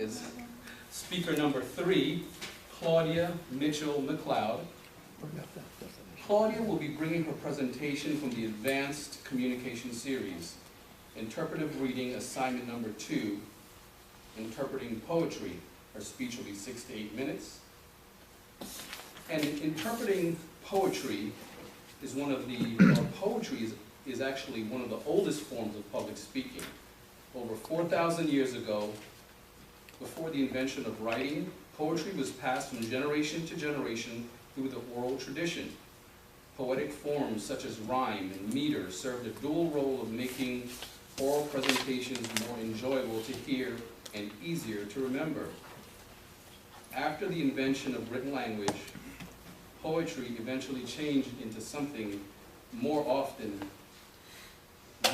is speaker number 3, Claudia McLeod. Claudia will be bringing her presentation from the Advanced Communication Series, Interpretive Reading Assignment number 2, Interpreting Poetry. Her speech will be 6 to 8 minutes. And interpreting poetry is poetry is actually one of the oldest forms of public speaking. Over 4,000 years ago, before the invention of writing, poetry was passed from generation to generation through the oral tradition. Poetic forms such as rhyme and meter served a dual role of making oral presentations more enjoyable to hear and easier to remember. After the invention of written language, poetry eventually changed into something more often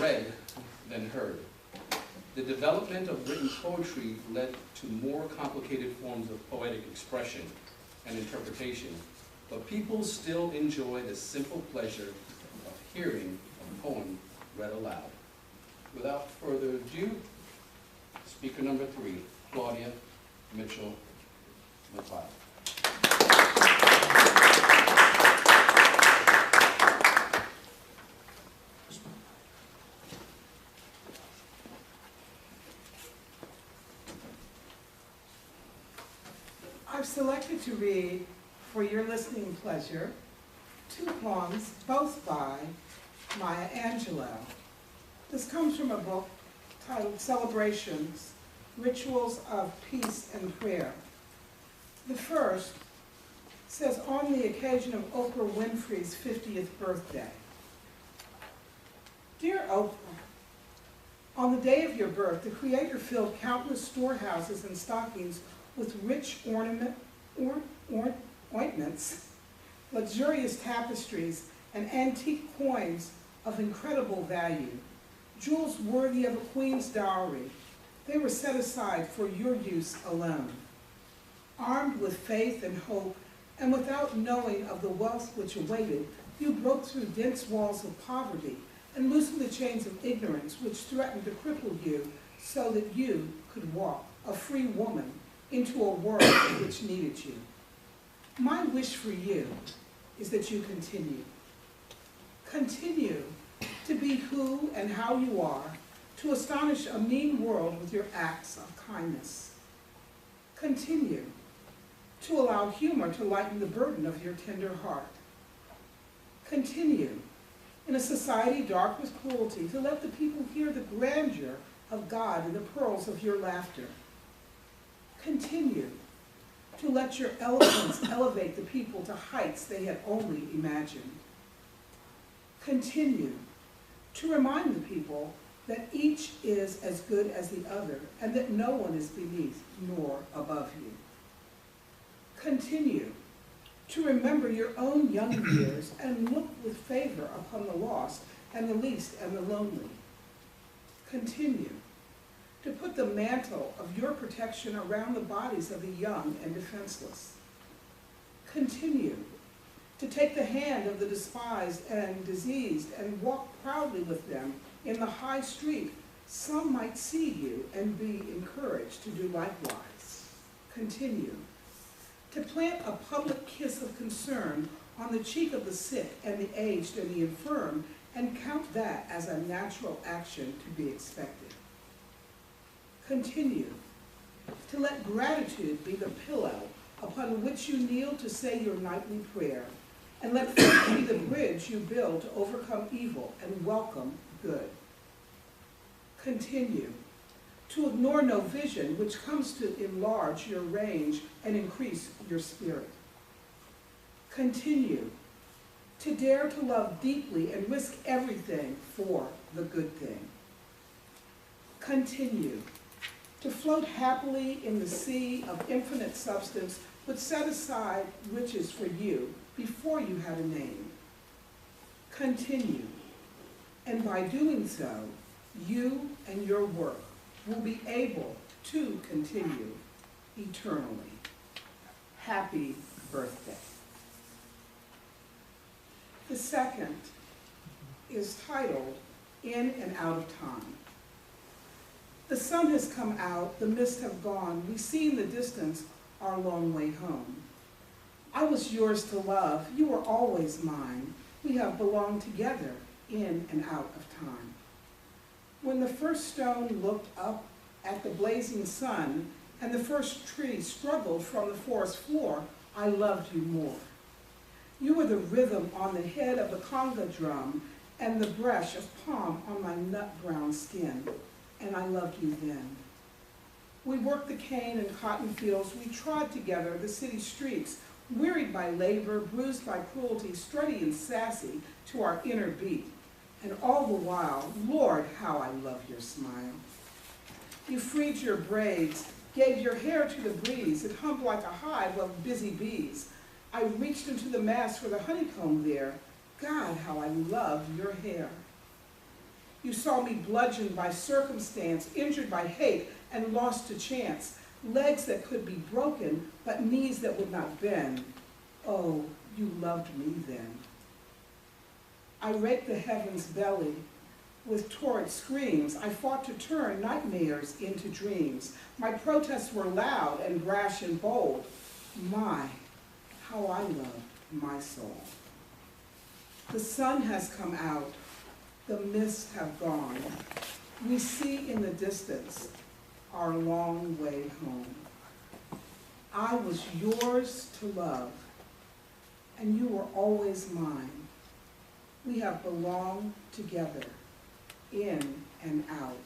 read than heard. The development of written poetry led to more complicated forms of poetic expression and interpretation, but people still enjoy the simple pleasure of hearing a poem read aloud. Without further ado, speaker number 3, Claudia McLeod. I've selected to read, for your listening pleasure, 2 poems, both by Maya Angelou. This comes from a book titled Celebrations, Rituals of Peace and Prayer. The first says, on the occasion of Oprah Winfrey's 50th birthday. Dear Oprah, on the day of your birth, the Creator filled countless storehouses and stockings with rich ointments, luxurious tapestries, and antique coins of incredible value, jewels worthy of a queen's dowry. They were set aside for your use alone. Armed with faith and hope, and without knowing of the wealth which awaited, you broke through dense walls of poverty and loosened the chains of ignorance which threatened to cripple you so that you could walk, a free woman, into a world which needed you. My wish for you is that you continue. Continue to be who and how you are, to astonish a mean world with your acts of kindness. Continue to allow humor to lighten the burden of your tender heart. Continue, in a society dark with cruelty, to let the people hear the grandeur of God in the pearls of your laughter. Continue to let your eloquence elevate the people to heights they had only imagined. Continue to remind the people that each is as good as the other, and that no one is beneath nor above you. Continue to remember your own young years and look with favor upon the lost and the least and the lonely. Continue to put the mantle of your protection around the bodies of the young and defenseless. Continue to take the hand of the despised and diseased and walk proudly with them in the high street. Some might see you and be encouraged to do likewise. Continue to plant a public kiss of concern on the cheek of the sick and the aged and the infirm, and count that as a natural action to be expected. Continue to let gratitude be the pillow upon which you kneel to say your nightly prayer, and let faith be the bridge you build to overcome evil and welcome good. Continue to ignore no vision which comes to enlarge your range and increase your spirit. Continue to dare to love deeply and risk everything for the good thing. Continue to float happily in the sea of infinite substance which set aside riches for you before you had a name. Continue, and by doing so, you and your work will be able to continue eternally. Happy birthday. The second is titled In and Out of Time. The sun has come out, the mists have gone, we see in the distance our long way home. I was yours to love, you were always mine. We have belonged together in and out of time. When the first stone looked up at the blazing sun and the first tree struggled from the forest floor, I loved you more. You were the rhythm on the head of the conga drum and the brush of palm on my nut-brown skin, and I loved you then. We worked the cane and cotton fields, we trod together the city streets, wearied by labor, bruised by cruelty, strutty and sassy to our inner beat. And all the while, Lord, how I love your smile. You freed your braids, gave your hair to the breeze, it hummed like a hive of busy bees. I reached into the mass for the honeycomb there. God, how I loved your hair. You saw me bludgeoned by circumstance, injured by hate, and lost to chance. Legs that could be broken, but knees that would not bend. Oh, you loved me then. I raked the heavens' belly with torrid screams. I fought to turn nightmares into dreams. My protests were loud and brash and bold. My, how I loved my soul. The sun has come out, the mists have gone. We see in the distance our long way home. I was yours to love, and you were always mine. We have belonged together in and out